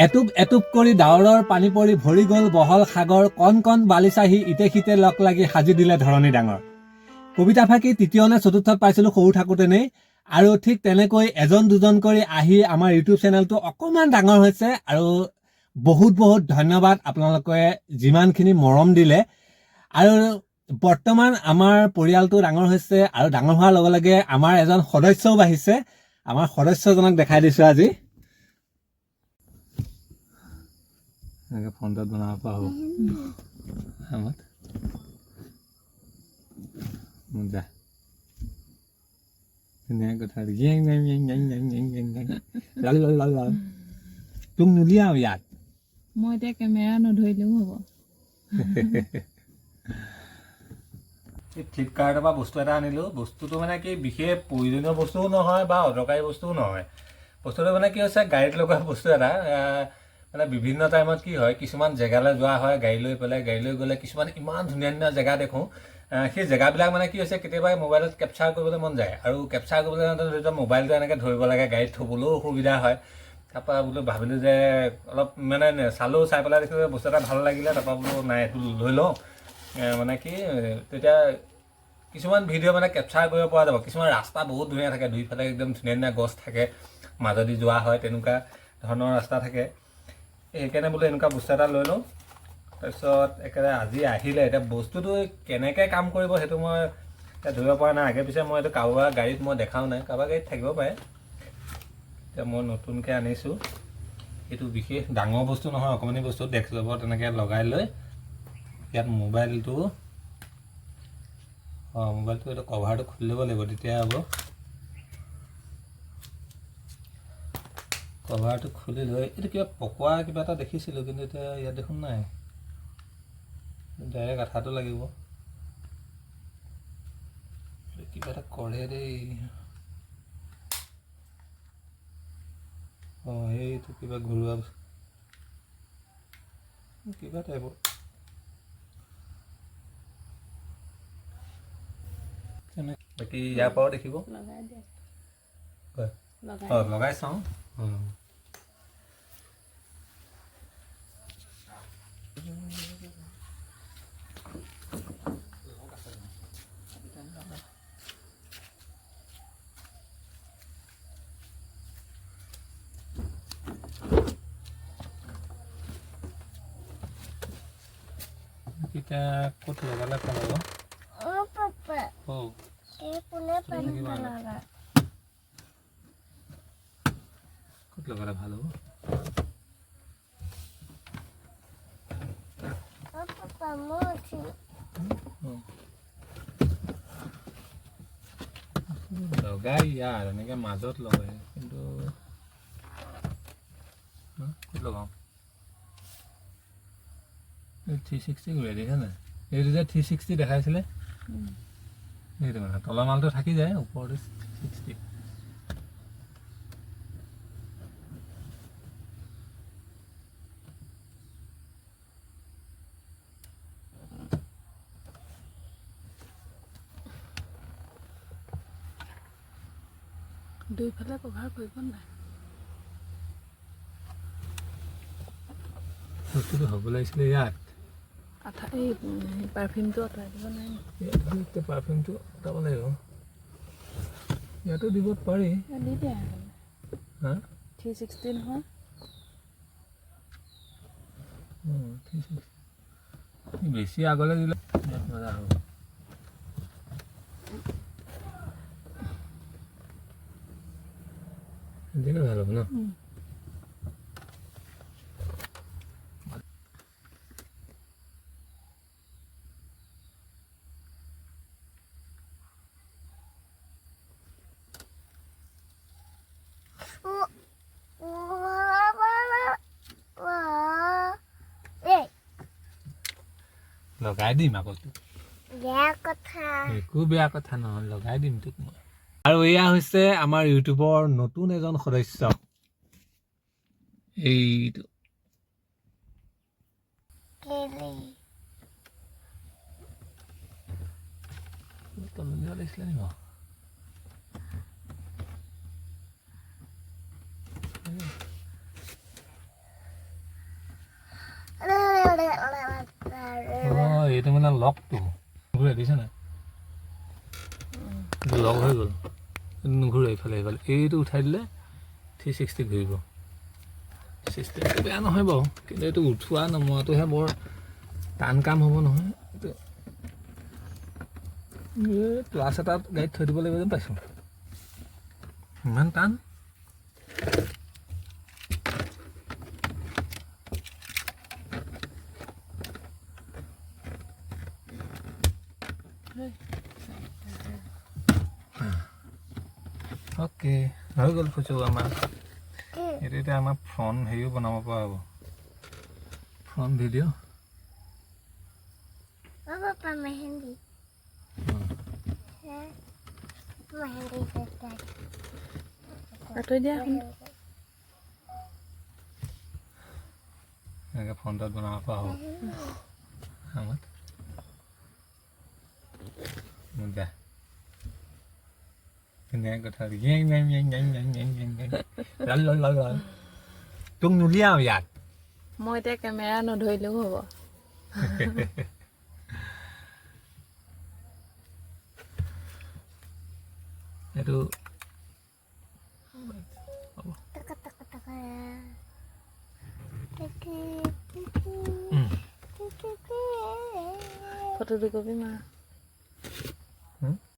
এটুপ এটুপ কৰি ডাৱৰৰ পানী পৰি ভৰি গ'ল বহল সাগৰ, কণ কণ বালিচাহি ইতে সিতে লগ লাগি সাজি দিলে ধৰণী ডাঙৰ। কবিতা ফাঁকি তৃতীয় নে চতুৰ্থত পাইছিলোঁ সৰু থাকোঁতেনেই, আৰু ঠিক তেনেকৈ এজন দুজন কৰি আহি আমাৰ ইউটিউব চেনেলটো অকণমান ডাঙৰ হৈছে। আৰু বহুত বহুত ধন্যবাদ আপোনালোকে যিমানখিনি মৰম দিলে। আৰু বৰ্তমান আমাৰ পৰিয়ালটো ডাঙৰ হৈছে, আৰু ডাঙৰ হোৱাৰ লগে লগে আমাৰ এজন সদস্যও বাঢ়িছে। আমাৰ সদস্যজনক দেখাই দিছোঁ আজি। এনেকৈ ফোনটোত বনাব পৰা হ'ব। যা ধুনীয়া কথা। তোক নুলিয়াও ইয়াত। মই এতিয়া কেমেৰা নধৰিলেও হ'ব। ফ্লিপকাৰ্টৰ পৰা বস্তু এটা আনিলোঁ। বস্তুটো মানে কি বিশেষ প্ৰয়োজনীয় বস্তুও নহয় বা অদৰকাৰী বস্তুও নহয়। বস্তুটো মানে কি হৈছে, গাড়ীত লগোৱা বস্তু এটা। মানে বিভিন্ন টাইমত কি হয়, কিছুমান জেগালৈ যোৱা হয় গাড়ী লৈ পেলাই। গাড়ী লৈ গ'লে কিছুমান ইমান ধুনীয়া ধুনীয়া জেগা দেখোঁ। সেই জেগাবিলাক মানে কি হৈছে, কেতিয়াবা মোবাইলত কেপচাৰ কৰিবলৈ মন যায়। আৰু কেপচাৰ কৰিবলৈ যাওঁতে ধৰি লওক মোবাইলটো এনেকৈ ধৰিব লাগে, গাড়ীত থ'বলৈও অসুবিধা হয়। তাৰপৰা বোলো ভাবিলোঁ যে অলপ মানে চালোঁ, চাই পেলাই দেখিলোঁ বস্তু এটা ভাল লাগিলে। তাৰপৰা বোলো নাই, এইটো লৈ লওঁ। মানে কি তেতিয়া কিছুমান ভিডিঅ' মানে কেপচাৰ কৰিব পৰা যাব। কিছুমান ৰাস্তা বহুত ধুনীয়া থাকে, দুইফালে একদম ধুনীয়া ধুনীয়া গছ থাকে, মাজেদি যোৱা হয়, তেনেকুৱা ধৰণৰ ৰাস্তা থাকে। সেইকাৰণে বোলো এনেকুৱা বস্তু এটা লৈ লওঁ। তাৰপিছত একেবাৰে আজি আহিলে। এতিয়া বস্তুটো কেনেকৈ কাম কৰিব সেইটো মই এতিয়া ধৰিব পৰা নাই। আগে পিছে মই এইটো কাৰোবাৰ গাড়ীত মই দেখাও নাই, কাৰোবাৰ গাড়ীত থাকিব পাৰে। এতিয়া মই নতুনকৈ আনিছোঁ। এইটো বিশেষ ডাঙৰ বস্তু নহয়, অকণমানি বস্তু। ডেস্ক টপত তেনেকৈ লগাই লৈ ইয়াত মোবাইলটো এইটো কভাৰটো খুলি ল'ব লাগিব, তেতিয়া হ'ব। কভাৰটো খুলি লৈ এইটো কিবা পকোৱা কিবা এটা দেখিছিলোঁ, কিন্তু এতিয়া ইয়াত দেখোন নাই। ডাইৰেক্ট আঠাটো লাগিব। কিবা এটা কৰে দেই। এইটো কিবা ঘৰুৱা কিবা টাইপৰ। বাকী ইয়াৰ পৰাও দেখিব। লগাই চাওঁ। এতিয়া ক'ত লগালে ভাল হ'ব? ক'ত লগালে ভাল হ'ব? লগাই ইয়াৰ এনেকৈ মাজত লগাই, কিন্তু ক'ত লগাওঁ? 360 ঘূৰাই দেখিছে নাই? এইটো যে 360 দেখাইছিলে, সেইটো মানে তলৰ মালটো থাকি যায়, ওপৰতে 360। দুইফালে কভাৰ কৰিব নাই। বস্তুটো হ'ব লাগিছিলে ইয়াত। এই পাৰফিউমটো আঁতৰাই দিব নাই। ইয়াত পাৰফিউমটো আঁতৰাব লাগিব। ইয়াতো দিব পাৰি। দি দিয়া হা 360 নহয়। 360 বেছি আগলৈ দিলে মজা হ'ব। এনেকৈ ভাল হ'ব ন? লগাই দিম আকৌ তোক। একো বেয়া কথা নহয়, লগাই দিম তোক মই। আৰু এয়া হৈছে আমাৰ ইউটিউবৰ নতুন এজন সদস্য। এইটো লাগিছিলে নি বাৰু? এইটো মানে লগটো ঘূৰাই দিছে নাই লগ হৈ গ'ল ঘূৰাই ইফালে সিফালে এইটো উঠাই দিলে 360 ঘূৰিব চিষ্টেমটো বেয়া নহয় বাৰু কিন্তু এইটো উঠোৱা নমোৱাটোহে বৰ টান কাম হ'ব নহয় এইটো ক্লাছ এটাত গাড়ীত থৈ দিব লাগিব যেন পাইছোঁ ইমান টান অ'কে হৈ গ'ল ফুচু আমাৰ এইটো এতিয়া আমাৰ ফ্ৰণ্ট হেৰিও বনাব পৰা হ'ব front video' Papa Mehendi. Mehendi dekat. আঁতৰি দিয়া এখন এনেকৈ ফ্ৰণ্টত বনাব পৰা হ'ব আমাৰ মুদ্ৰা ধুনীয়া কথা তোক নুলিয়াওঁ ইয়াত মই এতিয়া কেমেৰা নধৰিলেও হ'ব এইটো Dekat. ফটো দুকপি মাৰ